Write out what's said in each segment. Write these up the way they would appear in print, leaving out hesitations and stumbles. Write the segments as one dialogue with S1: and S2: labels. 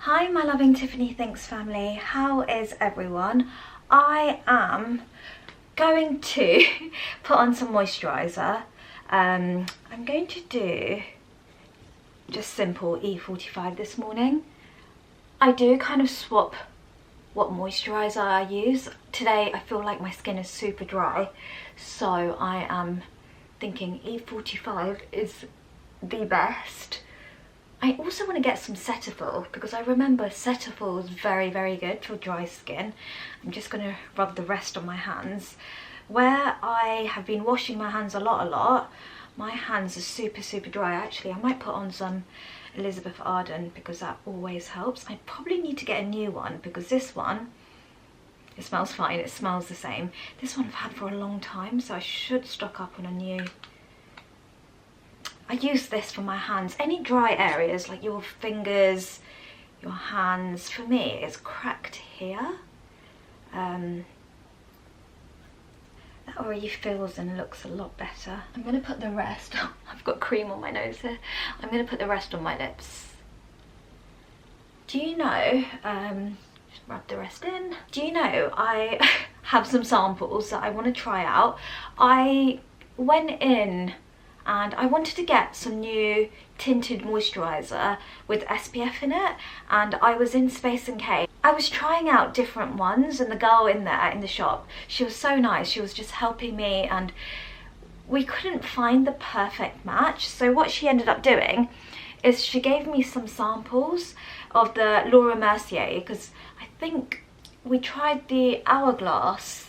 S1: Hi my loving Tiffany Thinks family, how is everyone? I am going to put on some moisturizer. I'm going to do just simple E45 this morning. I do kind of swap what moisturizer I use. Today I feel like my skin is super dry, so I am thinking E45 is the best. I also want to get some Cetaphil because I remember Cetaphil is very good for dry skin. I'm just going to rub the rest on my hands. Where I have been washing my hands a lot, my hands are super dry. Actually, I might put on some Elizabeth Arden because that always helps. I probably need to get a new one because this one, it smells fine, it smells the same. This one I've had for a long time, so I should stock up on a new. I use this for my hands. Any dry areas like your fingers, your hands, for me it's cracked here. That already feels and looks a lot better. I'm going to put the rest, I've got cream on my nose here. I'm going to put the rest on my lips. Do you know, just rub the rest in. Do you know I have some samples that I want to try out. I went in and I wanted to get some new tinted moisturizer with SPF in it, and I was in Space & K. I was trying out different ones, and the girl in there in the shop, she was so nice. She was just helping me and we couldn't find the perfect match. So what she ended up doing is she gave me some samples of the Laura Mercier, because I think we tried the Hourglass.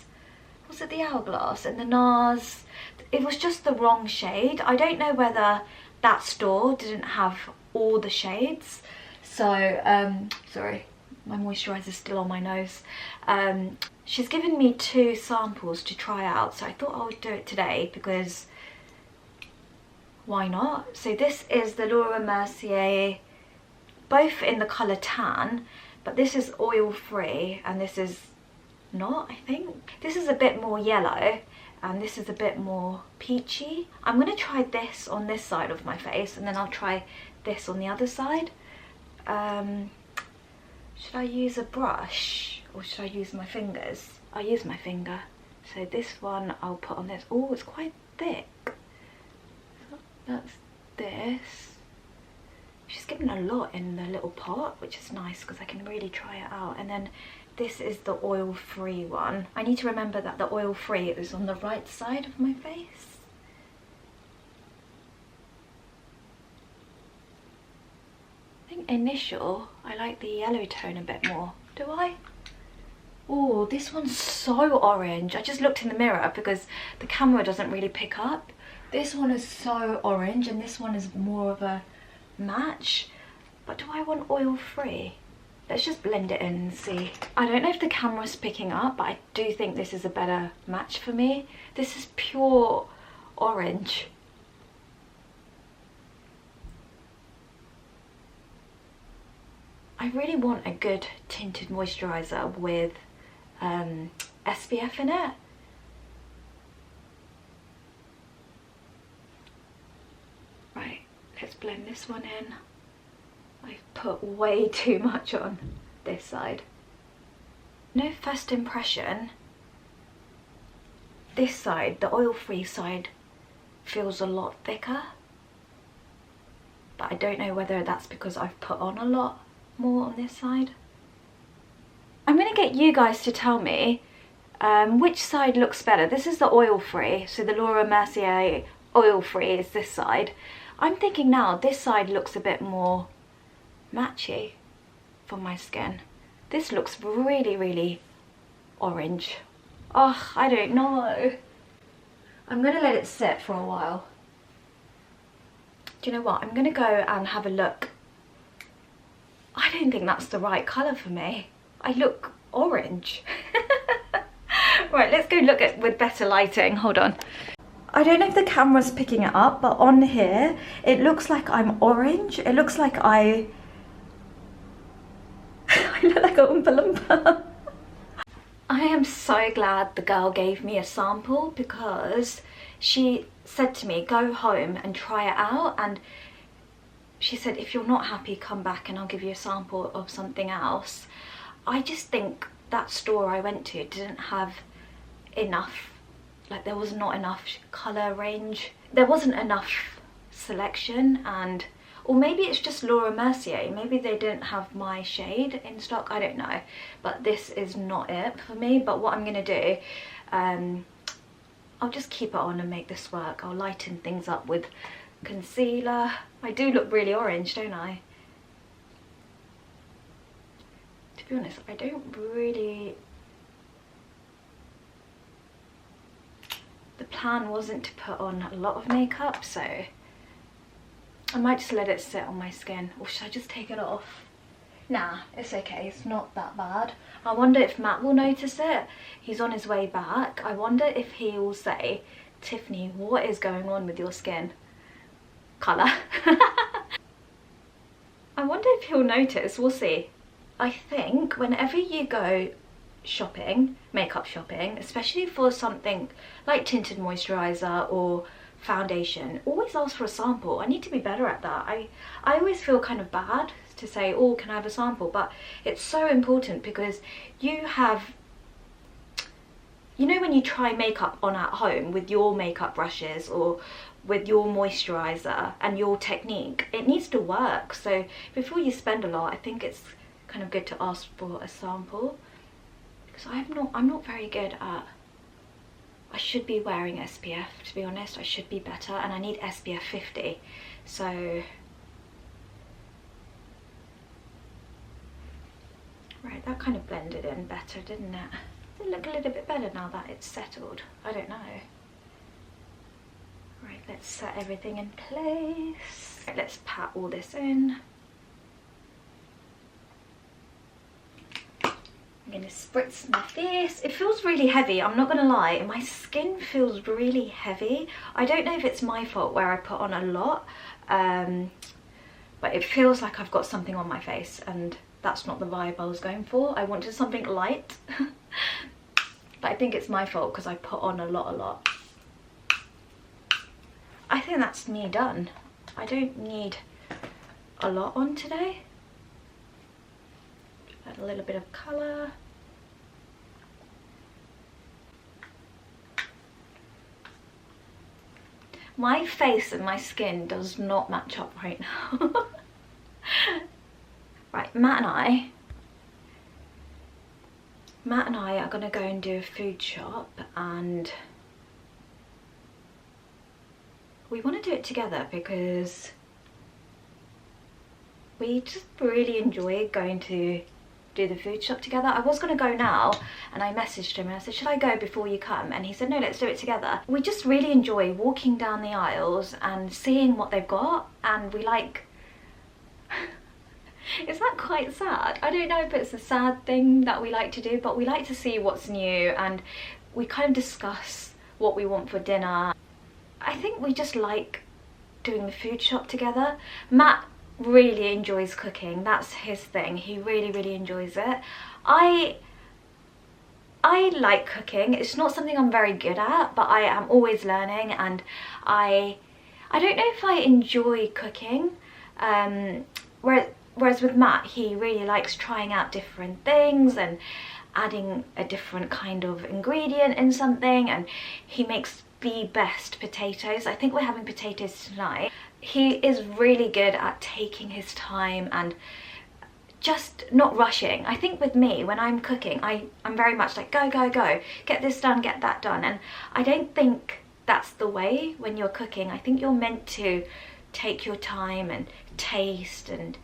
S1: Was it the Hourglass and the NARS? It was just the wrong shade. I don't know whether that store didn't have all the shades. So, sorry, my moisturizer's still on my nose. She's given me 2 samples to try out, so I thought I would do it today because why not? So this is the Laura Mercier, both in the colour tan, but this is oil-free and this is not, I think. This is a bit more yellow and this is a bit more peachy. I'm going to try this on this side of my face and then I'll try this on the other side. Should I use a brush or should I use my fingers? I'll use my finger. So this one I'll put on this. Oh, it's quite thick. That's this. She's given a lot in the little pot, which is nice because I can really try it out. And then this is the oil-free one. I need to remember that the oil-free is on the right side of my face. I think initial, I like the yellow tone a bit more. Do I? Oh, this one's so orange. I just looked in the mirror because the camera doesn't really pick up. This one is so orange and this one is more of a match. But do I want oil-free? Let's just blend it in and see. I don't know if the camera's picking up, but I do think this is a better match for me. This is pure orange. I really want a good tinted moisturizer with SPF in it. Right, let's blend this one in. I've put way too much on this side. No, first impression, this side, the oil-free side, feels a lot thicker. But I don't know whether that's because I've put on a lot more on this side. I'm going to get you guys to tell me which side looks better. This is the oil-free, so the Laura Mercier oil-free is this side. I'm thinking now this side looks a bit more matchy for my skin. This looks really orange. Oh, I don't know. I'm gonna let it sit for a while. Do you know what? I'm gonna go and have a look. I don't think that's the right colour for me. I look orange. Right, let's go look at with better lighting. Hold on. I don't know if the camera's picking it up, but on here it looks like I'm orange. It looks like I look like a Oompa Loompa. I am so glad the girl gave me a sample because she said to me, go home and try it out, and she said, if you're not happy, come back and I'll give you a sample of something else. I just think that store I went to didn't have enough, like there was not enough colour range. There wasn't enough selection, and or maybe it's just Laura Mercier, maybe they didn't have my shade in stock, I don't know, but this is not it for me. But what I'm gonna do, I'll just keep it on and make this work. I'll lighten things up with concealer. I do look really orange, don't I? To be honest, I don't really... The plan wasn't to put on a lot of makeup, so I might just let it sit on my skin. Or should I just take it off? Nah, it's okay, it's not that bad. I wonder if Matt will notice it. He's on his way back. I wonder if he will say, Tiffany, what is going on with your skin colour? I wonder if he'll notice, we'll see. I think whenever you go shopping, makeup shopping, especially for something like tinted moisturizer or foundation, always ask for a sample. I need to be better at that. I always feel kind of bad to say, oh, can I have a sample? But it's so important, because you have, you know, when you try makeup on at home with your makeup brushes or with your moisturizer and your technique, it needs to work. So before you spend a lot, I think it's kind of good to ask for a sample, because I'm not very good at, I should be wearing SPF, to be honest. I should be better, and I need SPF 50. So right, that kind of blended in better, didn't it? Does it look a little bit better now that it's settled? I don't know. Right, let's set everything in place. Right, let's pat all this in. I'm gonna spritz my face. It feels really heavy, I'm not gonna lie. My skin feels really heavy. I don't know if it's my fault where I put on a lot, but it feels like I've got something on my face, and that's not the vibe I was going for. I wanted something light. But I think it's my fault because I put on a lot. I think that's me done. I don't need a lot on today. Add a little bit of colour. My face and my skin does not match up right now. Right, Matt and I are gonna go and do a food shop, and we want to do it together because we just really enjoy going to do the food shop together. I was going to go now, and I messaged him and I said, should I go before you come? And he said, no, let's do it together. We just really enjoy walking down the aisles and seeing what they've got, and we like... Is that quite sad? I don't know if it's a sad thing that we like to do, but we like to see what's new, and we kind of discuss what we want for dinner. I think we just like doing the food shop together. Matt really enjoys cooking, that's his thing. He really enjoys it. I like cooking. It's not something I'm very good at, but I am always learning, and I don't know if I enjoy cooking. Whereas with Matt, he really likes trying out different things and adding a different kind of ingredient in something, and he makes the best potatoes. I think we're having potatoes tonight. He is really good at taking his time and just not rushing. I think with me, when I'm cooking, I'm very much like go, get this done, get that done, and I don't think that's the way when you're cooking. I think you're meant to take your time and taste, and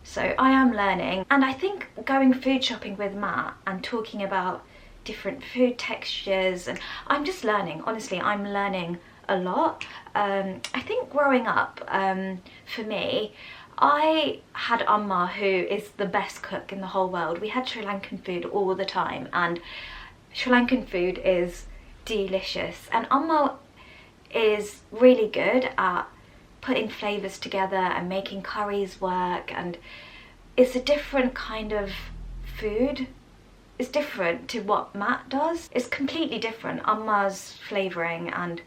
S1: so I am learning. And I think going food shopping with Matt and talking about different food textures, and I'm just learning. Honestly, I'm learning a lot. I think growing up, for me, I had Amma, who is the best cook in the whole world. We had Sri Lankan food all the time, and Sri Lankan food is delicious, and Amma is really good at putting flavours together and making curries work, and it's a different kind of food. It's different to what Matt does. It's completely different. Amma's flavouring and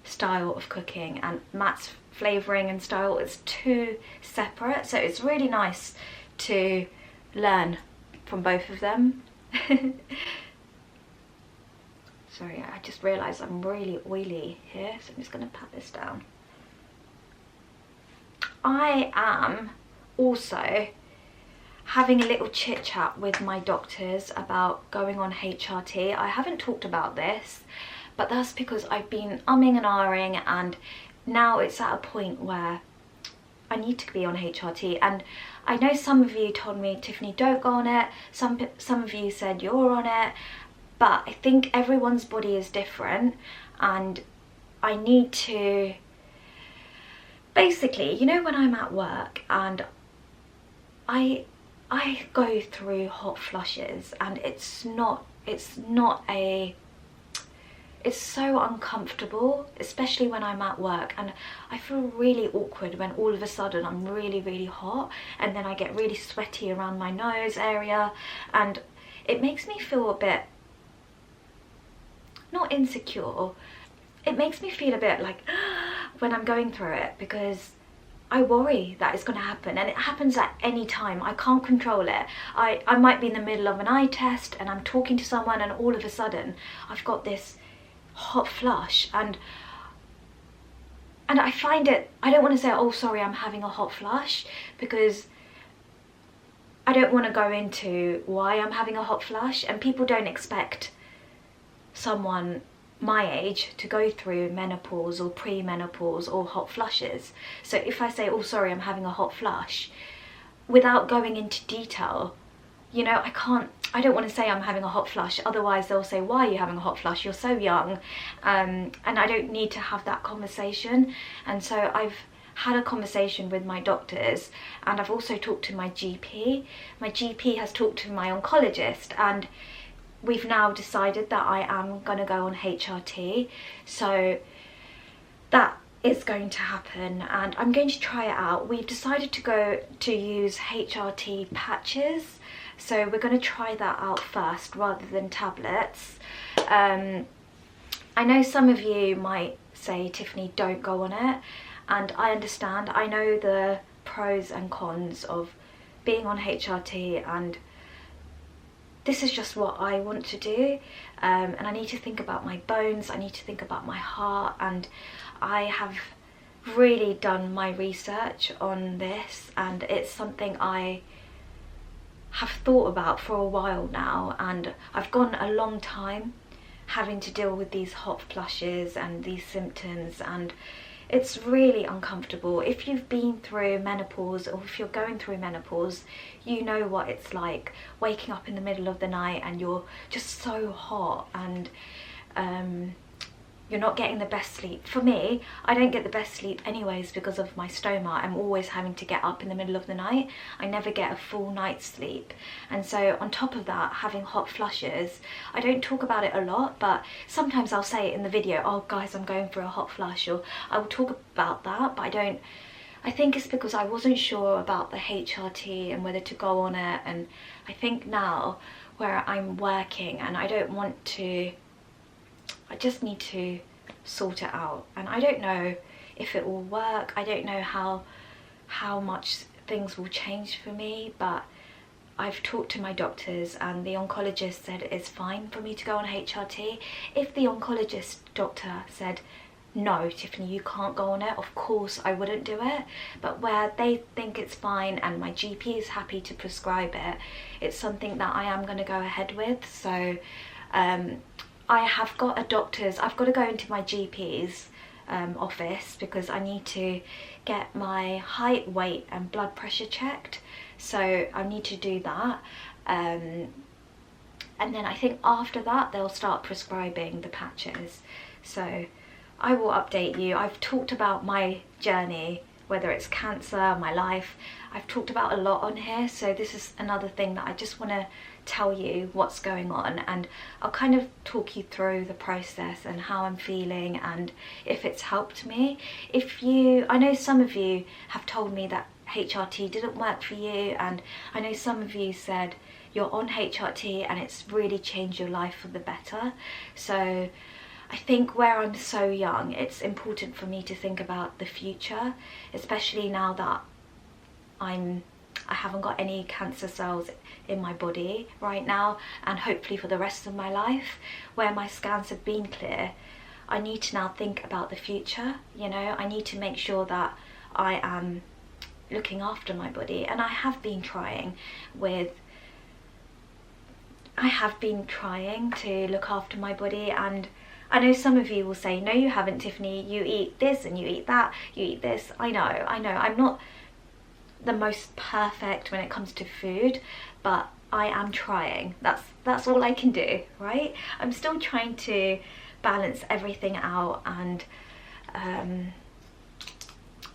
S1: style of cooking and Matt's flavouring and style. It's two separate, so it's really nice to learn from both of them. Sorry, I just realised I'm really oily here, so I'm just going to pat this down. I am also having a little chit chat with my doctors about going on HRT. I haven't talked about this, but that's because I've been umming and ahhing, and now it's at a point where I need to be on HRT. And I know some of you told me, Tiffany, don't go on it. Some of you said you're on it, but I think everyone's body is different, and I need to, basically, you know, when I'm at work and I go through hot flushes, and it's so uncomfortable, especially when I'm at work, and I feel really awkward when all of a sudden I'm really, really hot, and then I get really sweaty around my nose area, and it makes me feel a bit, not insecure, it makes me feel a bit like when I'm going through it, because I worry that it's going to happen, and it happens at any time. I can't control it. I might be in the middle of an eye test and I'm talking to someone, and all of a sudden I've got this hot flush, and I find it, I don't want to say, oh sorry, I'm having a hot flush, because I don't want to go into why I'm having a hot flush, and people don't expect someone my age to go through menopause or pre-menopause or hot flushes. So if I say, oh sorry, I'm having a hot flush, without going into detail, you know, I don't want to say I'm having a hot flush, otherwise they'll say, why are you having a hot flush, you're so young, and I don't need to have that conversation. And so I've had a conversation with my doctors, and I've also talked to my GP. My GP has talked to my oncologist, and we've now decided that I am going to go on HRT. So that is going to happen, and I'm going to try it out. We've decided to use HRT patches, so we're going to try that out first rather than tablets. I know some of you might say, Tiffany, don't go on it, and I understand. I know the pros and cons of being on HRT, and this is just what I want to do, and I need to think about my bones, I need to think about my heart, and I have really done my research on this, and it's something I have thought about for a while now, and I've gone a long time having to deal with these hot flushes and these symptoms, and it's really uncomfortable. If you've been through menopause, or if you're going through menopause, you know what it's like waking up in the middle of the night and you're just so hot, and you're not getting the best sleep. For me, I don't get the best sleep anyways because of my stoma. I'm always having to get up in the middle of the night. I never get a full night's sleep. And so on top of that, having hot flushes, I don't talk about it a lot, but sometimes I'll say it in the video, oh guys, I'm going through a hot flush, or I will talk about that, but I think it's because I wasn't sure about the HRT and whether to go on it. And I think now where I'm working and I don't want to, I just need to sort it out, and I don't know if it will work. I don't know how much things will change for me, but I've talked to my doctors, and the oncologist said it's fine for me to go on HRT. If the oncologist doctor said, no, Tiffany, you can't go on it, of course I wouldn't do it, but where they think it's fine and my GP is happy to prescribe it, it's something that I am going to go ahead with. So I have got I've got to go into my GP's office because I need to get my height, weight and blood pressure checked. So I need to do that. And then I think after that they'll start prescribing the patches. So I will update you. I've talked about my journey, whether it's cancer, my life. I've talked about a lot on here, so this is another thing that I just want to tell you what's going on, and I'll kind of talk you through the process and how I'm feeling and if it's helped me. I know some of you have told me that HRT didn't work for you, and I know some of you said you're on HRT and it's really changed your life for the better. So I think where I'm so young, it's important for me to think about the future, especially now that I haven't got any cancer cells in my body right now, and hopefully for the rest of my life. Where my scans have been clear, I need to now think about the future, you know. I need to make sure that I am looking after my body, and I have been trying to look after my body. And I know some of you will say, no you haven't, Tiffany, you eat this and you eat that, you eat this. I know, I'm not the most perfect when it comes to food, but I am trying. That's all I can do, right? I'm still trying to balance everything out, and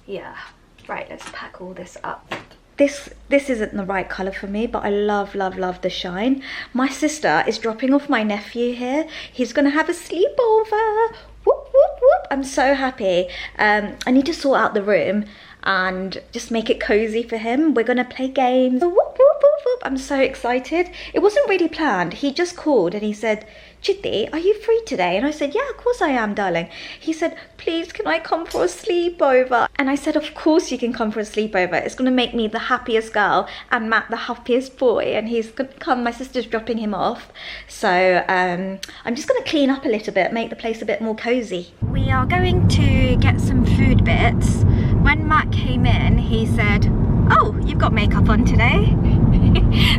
S1: yeah. Right, let's pack all this up. This isn't the right colour for me, but I love the shine. My sister is dropping off my nephew here. He's gonna have a sleepover. Whoop, whoop, whoop. I'm so happy. I need to sort out the room and just make it cozy for him. We're gonna play games. Whoop, whoop, whoop, whoop. I'm so excited. It wasn't really planned. He just called and he said, Chitty, are you free today? And I said, yeah, of course I am, darling. He said, please, can I come for a sleepover? And I said, of course you can come for a sleepover. It's gonna make me the happiest girl and Matt the happiest boy. And he's gonna come, my sister's dropping him off. So I'm just gonna clean up a little bit, make the place a bit more cozy. We are going to get some food bits. When Matt came in, he said, oh, you've got makeup on today.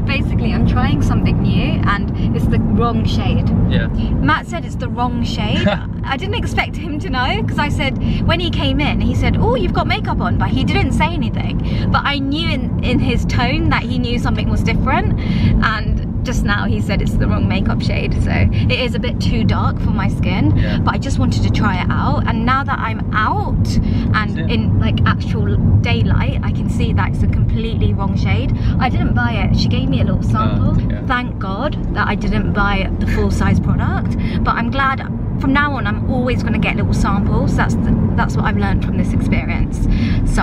S1: Basically, I'm trying something new and it's the wrong shade. Yeah. Matt said it's the wrong shade. I didn't expect him to know, because I said, when he came in, he said, oh, you've got makeup on, but he didn't say anything. But I knew in his tone that he knew something was different. And just now he said it's the wrong makeup shade, so it is a bit too dark for my skin. Yeah. But I just wanted to try it out, and now that I'm out and in like actual daylight, I can see that it's a completely wrong shade. I didn't buy it. She gave me a little sample. Yeah. Thank God that I didn't buy the full size product, but I'm glad. From now on, I'm always going to get little samples. That's what I've learned from this experience. So.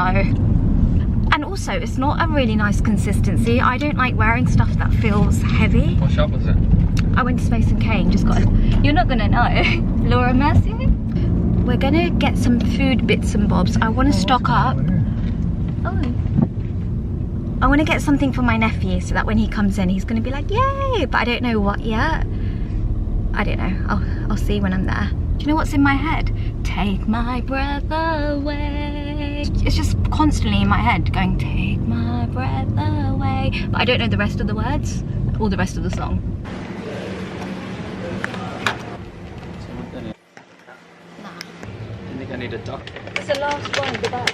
S1: And also, it's not a really nice consistency. I don't like wearing stuff that feels heavy. What shop was it? I went to Space and Cane, just got you're not gonna know. Laura Mercier? We're gonna get some food bits and bobs. I wanna stock up. Oh. I wanna get something for my nephew so that when he comes in, he's gonna be like, yay! But I don't know what yet. I don't know, I'll see when I'm there. Do you know what's in my head? Take my breath away. It's just constantly in my head going, take my breath away. But I don't know the rest of the words or the rest of the song. Nah. I think I need a duck. It's the last one at the back.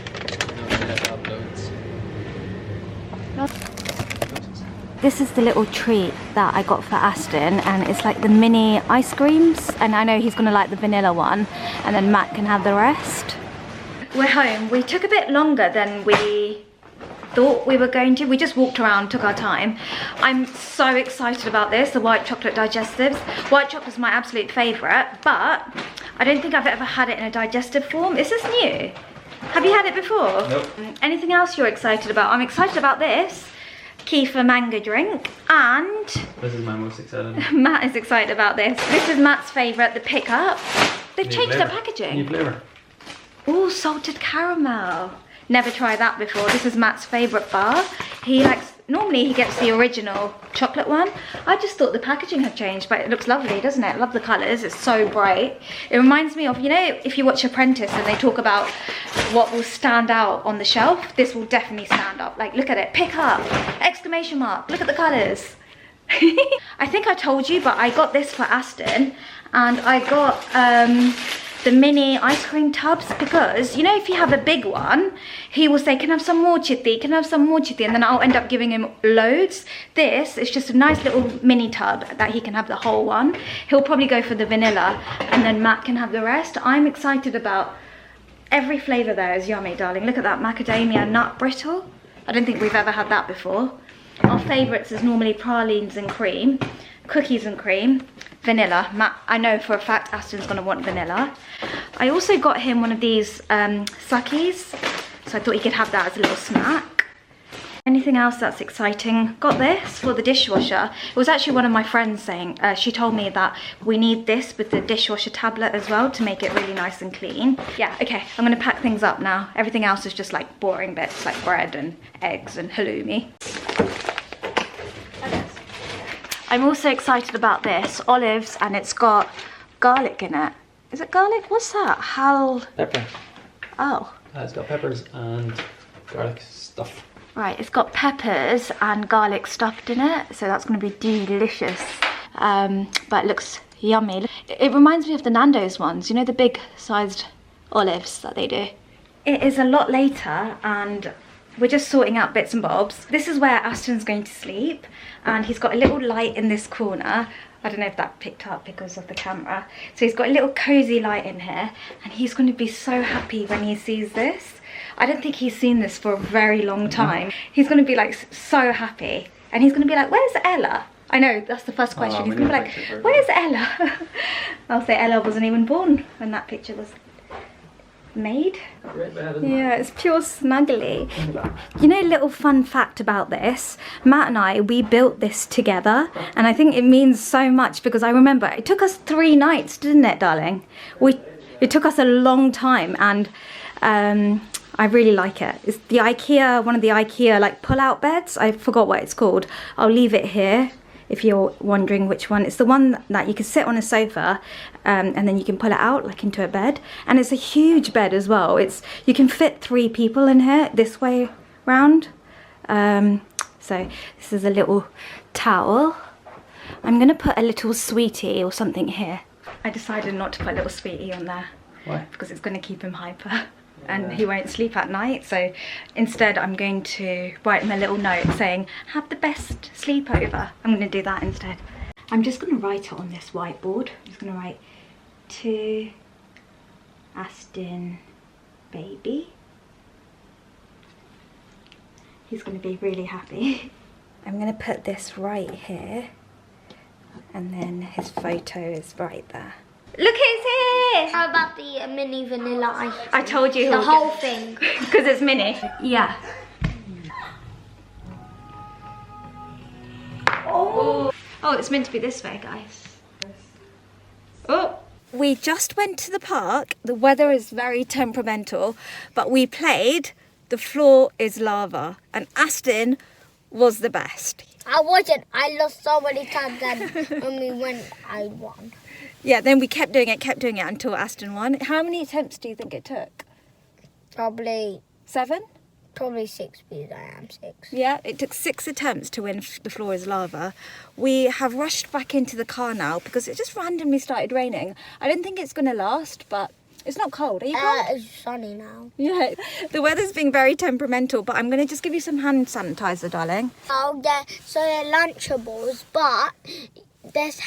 S1: This is the little treat that I got for Aston, and it's like the mini ice creams, and I know he's gonna like the vanilla one, and then Matt can have the rest. We're home. We took a bit longer than we thought we were going to. We just walked around, took our time. I'm so excited about this, the white chocolate digestives. White chocolate's my absolute favourite, but I don't think I've ever had it in a digestive form. Is this new? Have you had it before? Nope. Anything else you're excited about? I'm excited about this. Kefir mango drink, and
S2: this is my most excited.
S1: Matt is excited about this. This is Matt's favourite, the pickup. They've changed their packaging.
S2: New flavour.
S1: Oh, salted caramel. Never tried that before. This is Matt's favourite bar. He likes, normally he gets the original chocolate one. I just thought the packaging had changed, but it looks lovely, doesn't it? I love the colours, it's so bright. It reminds me of, you know, if you watch Apprentice and they talk about what will stand out on the shelf, this will definitely stand up. Like, look at it, pick up, exclamation mark, look at the colours. I think I told you, but I got this for Aston, and I got the mini ice cream tubs, because you know, if you have a big one, he will say, can I have some more, Chitty, can I have some more, Chitty, and then I'll end up giving him loads. This is just a nice little mini tub that he can have the whole one. He'll probably go for the vanilla, and then Matt can have the rest. I'm excited about every flavour there. Is yummy, darling. Look at that macadamia nut brittle. I don't think we've ever had that before. Our favourites is normally pralines and cream, cookies and cream, vanilla. Matt, I know for a fact Aston's going to want vanilla. I also got him one of these suckies, so I thought he could have that as a little snack. Anything else that's exciting? Got this for the dishwasher. It was actually one of my friends saying, she told me that we need this with the dishwasher tablet as well to make it really nice and clean. Yeah, okay, I'm gonna pack things up now. Everything else is just like boring bits like bread and eggs and halloumi. I'm also excited about this, olives, and it's got garlic in it. Is it garlic? What's that?
S2: Pepper.
S1: Oh.
S2: It's got peppers and garlic stuff.
S1: Right, it's got peppers and garlic stuffed in it, so that's going to be delicious. But it looks yummy. It reminds me of the Nando's ones, you know, the big sized olives that they do. It is a lot later and we're just sorting out bits and bobs. This is where Aston's going to sleep, and he's got a little light in this corner. I don't know if that picked up because of the camera. So he's got a little cozy light in here, and he's going to be so happy when he sees this. I don't think he's seen this for a very long time. He's going to be like so happy, and he's going to be like, where's Ella? I know, that's the first question. He's going to be like, where's Ella? I'll say Ella wasn't even born when that picture was made. Yeah, it's pure snuggly. You know, a little fun fact about this, Matt and I, we built this together, and I think it means so much because I remember it took us 3 nights, didn't it, darling? It took us a long time, and I really like it. It's the IKEA, one of the IKEA like pull-out beds. I forgot what it's called. I'll leave it here if you're wondering which one. It's the one that you can sit on a sofa and then you can pull it out like into a bed. And it's a huge bed as well. You can fit 3 people in here this way round. So this is a little towel. I'm gonna put a little sweetie or something here. I decided not to put a little sweetie on there.
S2: Why?
S1: Because it's gonna keep him hyper. And he won't sleep at night, so instead I'm going to write him a little note saying, have the best sleepover. I'm going to do that instead. I'm just going to write it on this whiteboard. I'm just going to write, to Aston baby. He's going to be really happy. I'm going to put this right here, and then his photo is right there. Look, it's here!
S3: How about the mini vanilla ice?
S1: I told you.
S3: The whole thing.
S1: Because it's mini. Yeah. Oh, it's meant to be this way, guys. Oh. We just went to the park. The weather is very temperamental, but we played The Floor is Lava, and Aston was the best.
S3: I wasn't. I lost so many times, and when we went, I won.
S1: Yeah, then we kept doing it until Aston won. How many attempts do you think it took?
S3: Probably
S1: 7?
S3: Probably 6 because I am 6.
S1: Yeah, it took 6 attempts to win The Floor is Lava. We have rushed back into the car now because it just randomly started raining. I don't think it's going to last, but it's not cold. Are you cold?
S3: It's sunny now.
S1: Yeah, the weather's being very temperamental, but I'm going to just give you some hand sanitizer, darling.
S3: Oh, yeah, so they're Lunchables, but there's...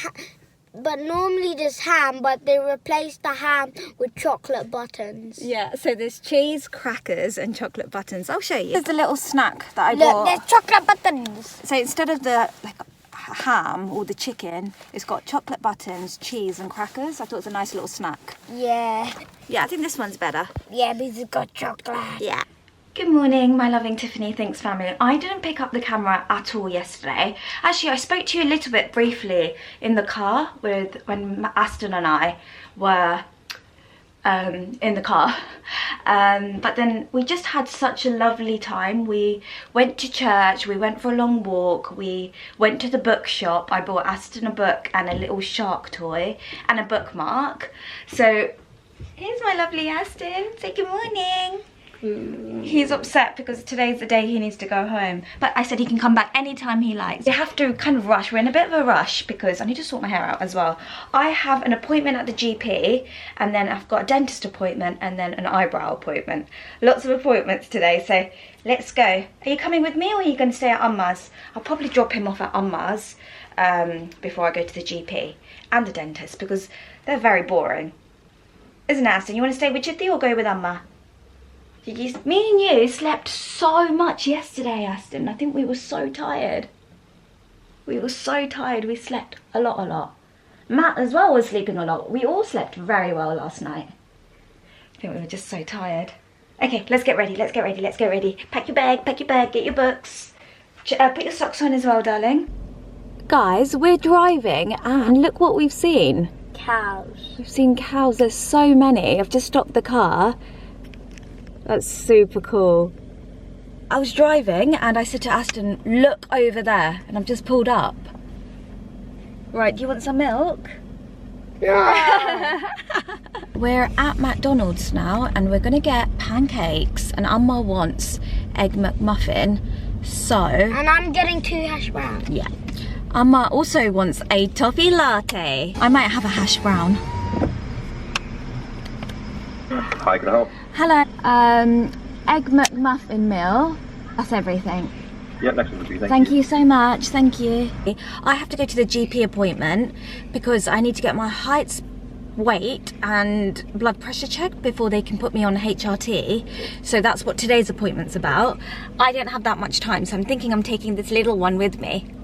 S3: But normally there's ham, but they replaced the ham with chocolate buttons.
S1: Yeah, so there's cheese, crackers and chocolate buttons. I'll show you. Here's the little snack that I bought.
S3: Look, there's chocolate buttons.
S1: So instead of the ham or the chicken, it's got chocolate buttons, cheese and crackers. I thought it was a nice little snack.
S3: Yeah.
S1: Yeah, I think this one's better.
S3: Yeah, because it's got chocolate.
S1: Yeah. Good morning, my loving Tiffany Thinks family. I didn't pick up the camera at all yesterday. Actually, I spoke to you a little bit briefly in the car when Aston and I were in the car. But then we just had such a lovely time. We went to church, we went for a long walk, we went to the bookshop. I bought Aston a book and a little shark toy and a bookmark. So here's my lovely Aston. Say good morning. He's upset because today's the day he needs to go home, but I said he can come back anytime he likes. We have to kind of rush. We're in a bit of a rush because I need to sort my hair out as well. I have an appointment at the GP, and then I've got a dentist appointment, and then an eyebrow appointment. Lots of appointments today, so let's go. Are you coming with me or are you going to stay at Umma's? I'll probably drop him off at Umma's before I go to the GP and the dentist because they're very boring. Isn't it, Aston? You want to stay with Chitty or go with Amma? Me and you slept so much yesterday, Aston. I think we were so tired. We were so tired. We slept a lot. Matt as well was sleeping a lot. We all slept very well last night. I think we were just so tired. Okay, let's get ready, let's get ready, let's get ready. Pack your bag, get your books. Put your socks on as well, darling. Guys, we're driving and look what we've seen.
S3: Cows.
S1: We've seen cows, there's so many. I've just stopped the car. That's super cool. I was driving and I said to Aston, look over there, and I've just pulled up. Right, do you want some milk?
S3: No.
S1: We're at McDonald's now and we're gonna get pancakes, and Amma wants egg McMuffin, so...
S3: And I'm getting 2 hash browns.
S1: Yeah. Amma also wants a toffee latte. I might have a hash brown.
S4: Hi, can I help?
S1: Hello. Egg McMuffin meal. That's everything.
S4: Yep, next one, please.
S1: Thank you so much, thank you. I have to go to the GP appointment because I need to get my height, weight and blood pressure checked before they can put me on HRT. So that's what today's appointment's about. I didn't have that much time, so I'm thinking I'm taking this little one with me.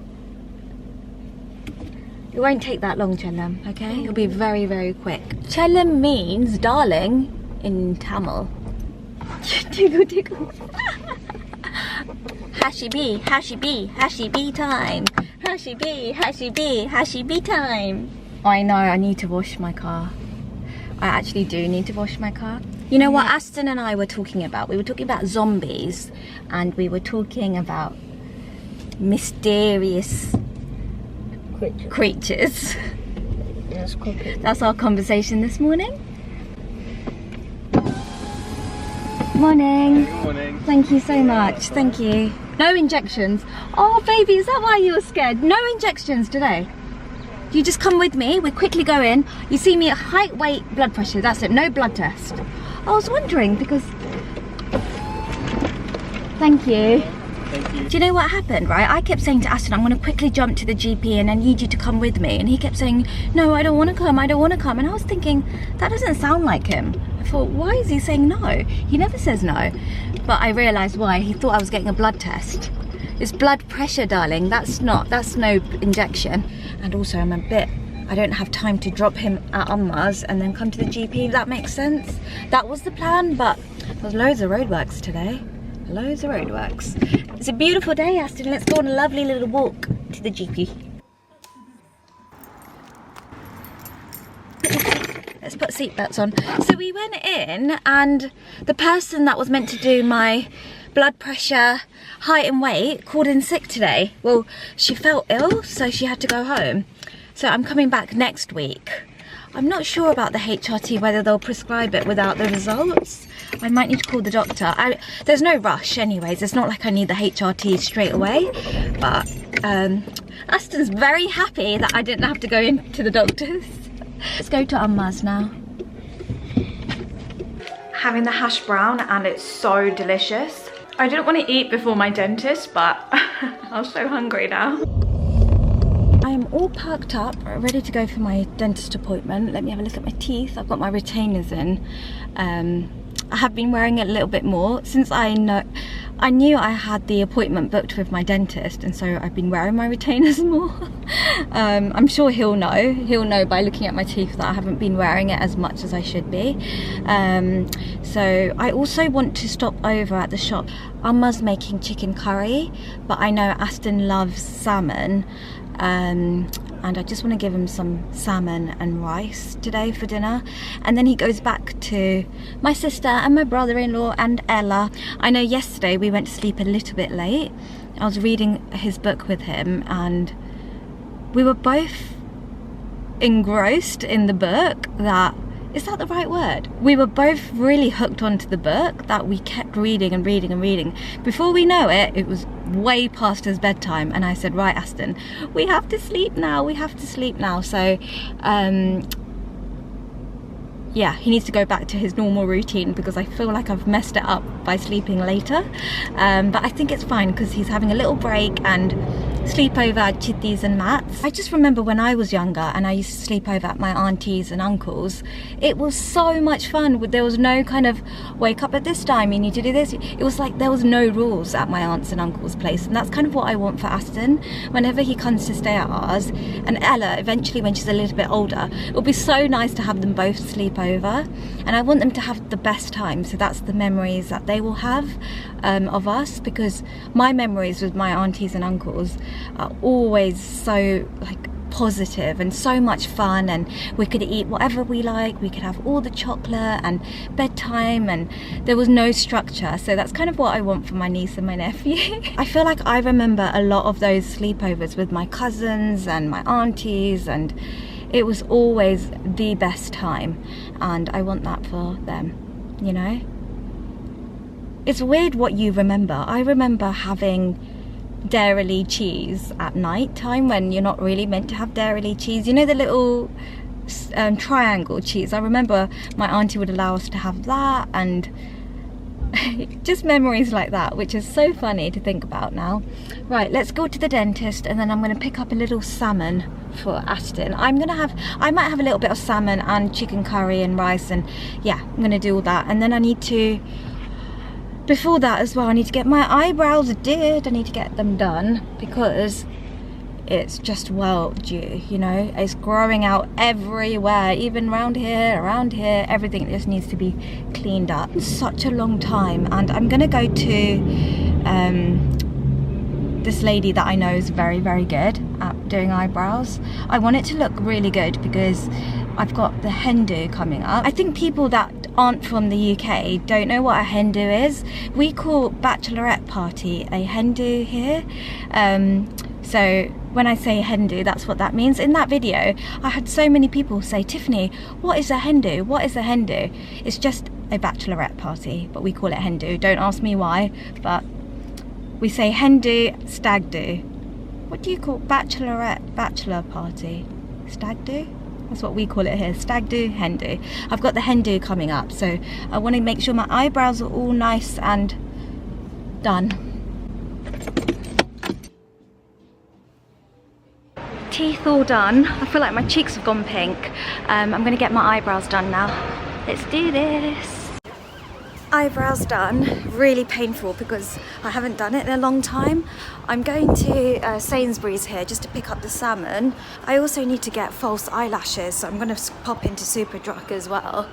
S1: It won't take that long, Chellam, okay? It'll be very, very quick. Chellam means darling in Tamil. Tickle, tickle. Hashi bee time. Hashi bee time. I know, I need to wash my car. I actually do need to wash my car. You know what Aston and I were talking about? We were talking about zombies and we were talking about mysterious creatures. That's our conversation this morning. Morning.
S4: Good morning.
S1: Thank you so much. Thank you. No injections. Oh, baby, is that why you were scared? No injections today. You just come with me. We quickly go in. You see me at height, weight, blood pressure. That's it. No blood test. I was wondering because... Thank you.
S4: Thank you.
S1: Do you know what happened, right? I kept saying to Aston, I'm going to quickly jump to the GP and I need you to come with me. And he kept saying, no, I don't want to come. I don't want to come. And I was thinking, that doesn't sound like him. I thought, why is he saying no? He never says no. But I realised why. He thought I was getting a blood test. It's blood pressure, darling. That's no injection. And also I don't have time to drop him at Amma's and then come to the GP, if that makes sense. That was the plan, but there's loads of roadworks today. Loads of roadworks. It's a beautiful day, Aston. Let's go on a lovely little walk to the GP. Let's put seatbelts on. So we went in and the person that was meant to do my blood pressure, height and weight called in sick today. Well, she felt ill, so she had to go home. So I'm coming back next week. I'm not sure about the HRT, whether they'll prescribe it without the results. I might need to call the doctor. There's no rush anyways. It's not like I need the HRT straight away. But Aston's very happy that I didn't have to go into the doctor's. Let's go to Amma's now. Having the hash brown and it's so delicious. I didn't want to eat before my dentist, but I'm so hungry now. I am all perked up, ready to go for my dentist appointment. Let me have a look at my teeth. I've got my retainers in. I have been wearing it a little bit more since I knew I had the appointment booked with my dentist, and so I've been wearing my retainers more. I'm sure he'll know by looking at my teeth that I haven't been wearing it as much as I should be. So I also want to stop over at the shop. Amma's making chicken curry, but I know Aston loves salmon. And I just want to give him some salmon and rice today for dinner, and then he goes back to my sister and my brother-in-law and Ella. I know yesterday we went to sleep a little bit late. I was reading his book with him and we were both engrossed in the book. Is that the right word? We were both really hooked onto the book that we kept reading and reading and reading. Before we know it, it was way past his bedtime and I said, right Aston, we have to sleep now, So yeah, he needs to go back to his normal routine because I feel like I've messed it up by sleeping later. But I think it's fine because he's having a little break and sleepover at Chitty's and Matt's. I just remember when I was younger and I used to sleep over at my aunties and uncles, it was so much fun. There was no kind of wake up at this time, you need to do this. It was like there was no rules at my aunts and uncles' place, and that's kind of what I want for Aston. Whenever he comes to stay at ours, and Ella eventually when she's a little bit older, it'll be so nice to have them both sleep over, and I want them to have the best time. So that's the memories that they will have of us, because my memories with my aunties and uncles are always so like positive and so much fun, and we could eat whatever we like, we could have all the chocolate and bedtime, and there was no structure. So that's kind of what I want for my niece and my nephew. I feel like I remember a lot of those sleepovers with my cousins and my aunties, and it was always the best time, and I want that for them, you know. It's weird what you remember. I remember having dairy cheese at night time when you're not really meant to have dairy cheese. You know, the little triangle cheese. I remember my auntie would allow us to have that, and just memories like that, which is so funny to think about now. Right, let's go to the dentist, and then I'm going to pick up a little salmon for Aston. I might have a little bit of salmon and chicken curry and rice, and yeah, I'm going to do all that. And then I need to, before that as well, I need to get my eyebrows did. I need to get them done because it's just well due, you know. It's growing out everywhere, even around here, everything just needs to be cleaned up. It's such a long time, and I'm gonna go to this lady that I know is very, very good at doing eyebrows. I want it to look really good because I've got the hen do coming up. I think people that aren't from the UK don't know what a hen do is. We call bachelorette party a hen do here. So when I say hen do, that's what that means. In that video, I had so many people say, Tiffany, what is a hen do? What is a hen do? It's just a bachelorette party, but we call it hen do. Don't ask me why, but we say hen do, stag do. What do you call bachelorette, bachelor party? Stag do? That's what we call it here, stag do, hen do. I've got the hen do coming up, so I want to make sure my eyebrows are all nice and done. Teeth all done. I feel like my cheeks have gone pink. I'm going to get my eyebrows done now. Let's do this. Eyebrows done. Really painful because I haven't done it in a long time. I'm going to Sainsbury's here just to pick up the salmon. I also need to get false eyelashes, so I'm going to pop into Superdrug as well.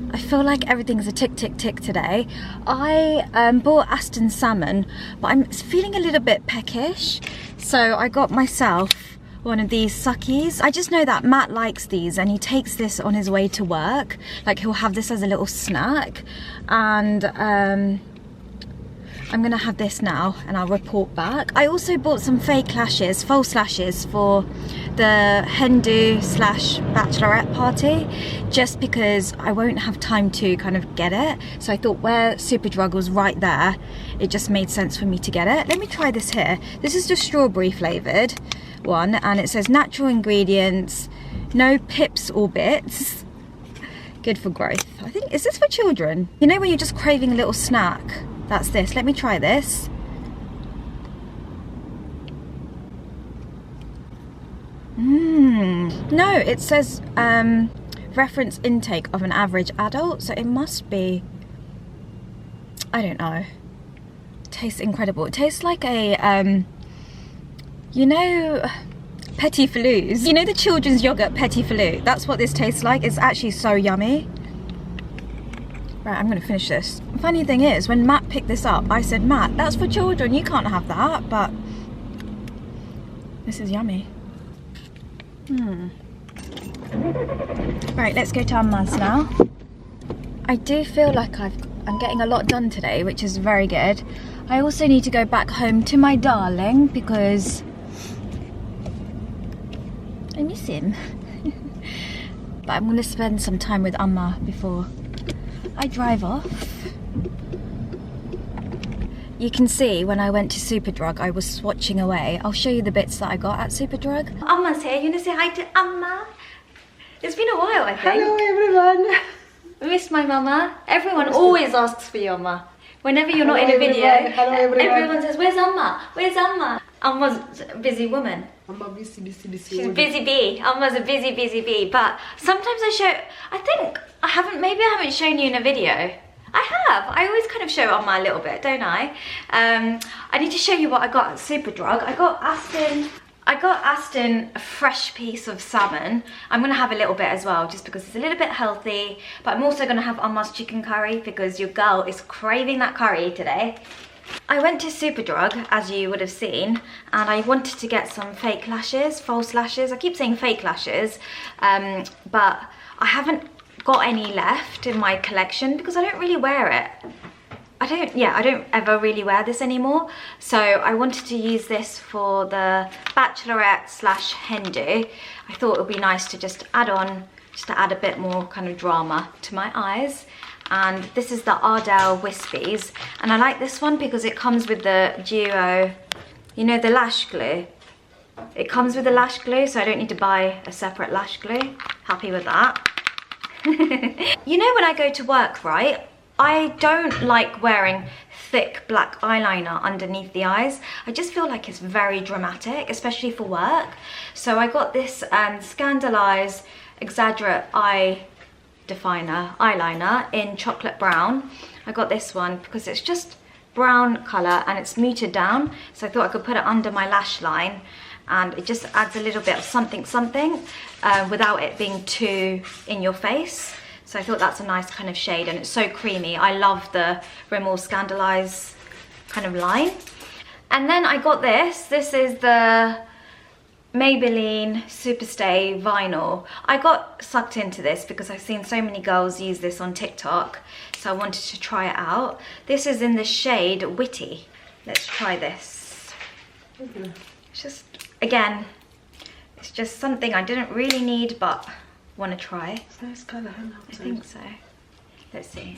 S1: I feel like everything's a tick tick tick today. I bought Aston salmon, but I'm feeling a little bit peckish, so I got myself one of these suckies. I just know that Matt likes these, and he takes this on his way to work. Like, he'll have this as a little snack, and I'm gonna have this now and I'll report back. I also bought some fake lashes, false lashes for the hen do / bachelorette party, just because I won't have time to kind of get it. So I thought where Superdrug was right there, it just made sense for me to get it. Let me try this here. This is the strawberry flavoured one, and it says natural ingredients, no pips or bits, good for growth. I think, is this for children? You know when you're just craving a little snack? That's this. Let me try this. No, it says reference intake of an average adult, so it must be, I don't know. It tastes incredible. It tastes like a you know, Petit Faloos. You know the children's yogurt Petit Faloo? That's what this tastes like. It's actually so yummy. Right, I'm gonna finish this. Funny thing is, when Matt picked this up, I said, Matt, that's for children, you can't have that, but this is yummy. Right, let's go to Amma's now. I do feel like I'm getting a lot done today, which is very good. I also need to go back home to my darling because I miss him. But I'm gonna spend some time with Amma before I drive off. You can see when I went to Superdrug, I was swatching away. I'll show you the bits that I got at Superdrug. Amma's here. You want to say hi to Amma? It's been a while, I think.
S5: Hello everyone.
S1: I missed my mama. Everyone always asks for you, Amma. Whenever you're not in a
S5: Hello,
S1: video,
S5: everyone. Hello, everyone.
S1: everyone says, "Where's Amma? Where's Amma?" Amma's a busy woman.
S5: I'm a busy.
S1: She's a busy bee. Amma's a busy bee. But sometimes I show. I think I haven't. Maybe I haven't shown you in a video. I have. I always kind of show Amma a little bit, don't I? I need to show you what I got at Superdrug. I got Aston a fresh piece of salmon. I'm gonna have a little bit as well, just because it's a little bit healthy. But I'm also gonna have Amma's chicken curry because your girl is craving that curry today. I went to Superdrug, as you would have seen, and I wanted to get some fake lashes, false lashes. I keep saying fake lashes, but I haven't got any left in my collection because I don't really wear it. I don't ever really wear this anymore. So I wanted to use this for the bachelorette slash hen do. I thought it would be nice to just add on, just to add a bit more kind of drama to my eyes. And this is the Ardell Wispies. And I like this one because it comes with the duo, you know, the lash glue. It comes with the lash glue, so I don't need to buy a separate lash glue. Happy with that. You know, when I go to work, right, I don't like wearing thick black eyeliner underneath the eyes. I just feel like it's very dramatic, especially for work. So I got this Scandaleyes Exaggerate Eye Definer eyeliner in chocolate brown. I got this one because it's just brown colour and it's muted down, so I thought I could put it under my lash line, and it just adds a little bit of something without it being too in your face. So I thought that's a nice kind of shade, and it's so creamy. I love the Rimmel Scandaleyes kind of line. And then I got this is the Maybelline Superstay Vinyl. I got sucked into this because I've seen so many girls use this on TikTok, so I wanted to try it out. This is in the shade Witty. Let's try this. It's just, again, it's just something I didn't really need but want to try.
S5: It's a nice colour,
S1: I think so. Let's see.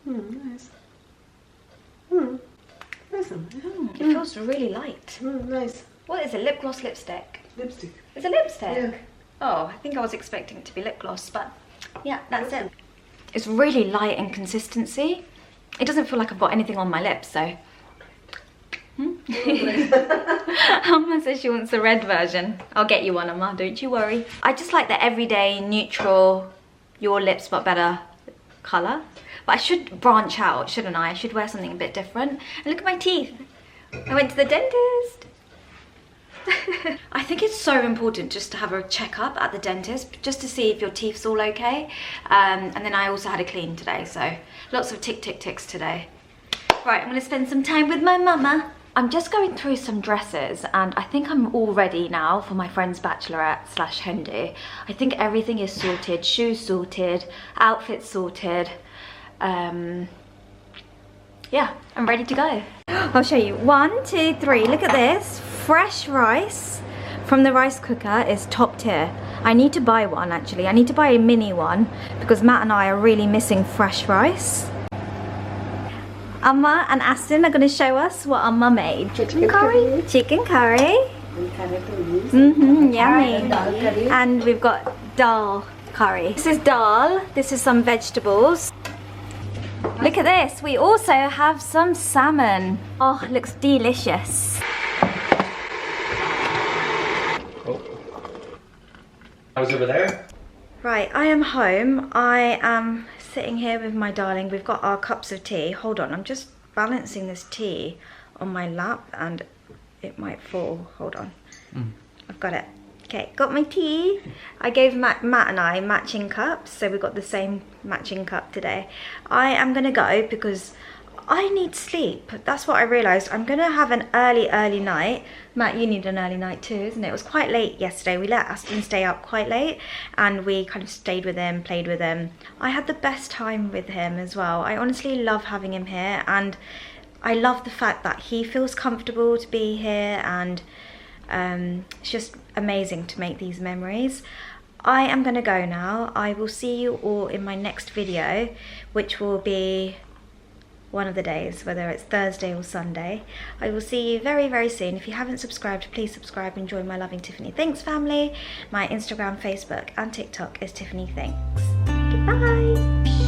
S5: Nice. Nice.
S1: It feels really light.
S5: Nice.
S1: What is it? Lip gloss, lipstick?
S5: Lipstick.
S1: It's a lipstick?
S5: Yeah.
S1: Oh, I think I was expecting it to be lip gloss, but yeah, that's it. It's really light in consistency. It doesn't feel like I've got anything on my lips, so. Amma says she wants the red version. I'll get you one, Amma, don't you worry. I just like the everyday, neutral, your lips but better colour. But I should branch out, shouldn't I? I should wear something a bit different. And look at my teeth. I went to the dentist. I think it's so important just to have a checkup at the dentist, just to see if your teeth's all okay. And then I also had a clean today, so lots of ticks today. Right, I'm gonna spend some time with my mama. I'm just going through some dresses, and I think I'm all ready now for my friend's bachelorette slash hen do. I think everything is sorted, shoes sorted, outfits sorted. Yeah, I'm ready to go. I'll show you. 1, 2, 3. Look at this. Fresh rice from the rice cooker is top tier. I need to buy one, actually. I need to buy a mini one because Matt and I are really missing fresh rice. Amma and Aston are going to show us what Amma made. Chicken curry. Chicken curry. Yummy. And we've got dal curry. This is dal. This is some vegetables. Look at this. We also have some salmon. Oh, it looks delicious.
S2: How's over there?
S1: Right, I am home. I am sitting here with my darling. We've got our cups of tea. Hold on, I'm just balancing this tea on my lap and it might fall. Hold on. I've got it. Okay, got my tea. I gave Matt and I matching cups, so we've got the same matching cup today. I am gonna go because I need sleep. That's what I realised. I'm gonna have an early night. Matt, you need an early night too, isn't it? It was quite late yesterday. We let Aston stay up quite late and we kind of stayed with him, played with him. I had the best time with him as well. I honestly love having him here, and I love the fact that he feels comfortable to be here, and it's just amazing to make these memories. I am gonna go now. I will see you all in my next video, which will be one of the days, whether it's Thursday or Sunday. I will see you very soon. If you haven't subscribed, please subscribe and join my Loving Tiffany Thinks family. My Instagram, Facebook and TikTok is Tiffany Thinks. Goodbye.